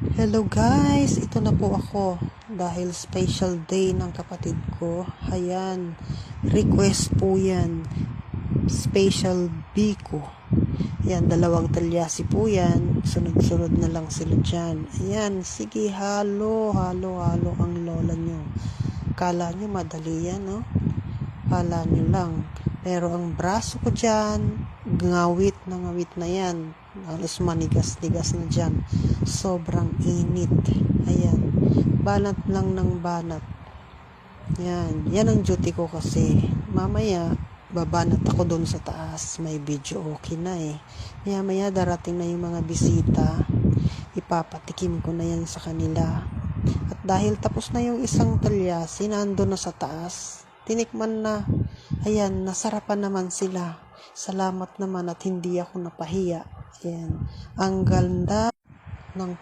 Hello guys, ito na po ako dahil special day ng kapatid ko. Ayan, request po yan, special biko. Ayan, 2 talyasi po yan, sunod-sunod na lang sila dyan. Ayan, sige, halo ang lola nyo. Kala nyo madali yan, no? Kala nyo lang. Pero ang braso ko dyan, ngawit na yan. Halos manigas-nigas na dyan. Sobrang init. Ayan. Banat lang ng banat. Yan ang duty ko kasi. Mamaya, babanat ako doon sa taas. May video okay na eh. Maya darating na yung mga bisita. Ipapatikim ko na yan sa kanila. At dahil tapos na yung isang talyasi, nandun na sa taas. Tinikman na. Ayan, nasarapan naman sila. Salamat naman at hindi ako napahiya. Ayan. Ang ganda ng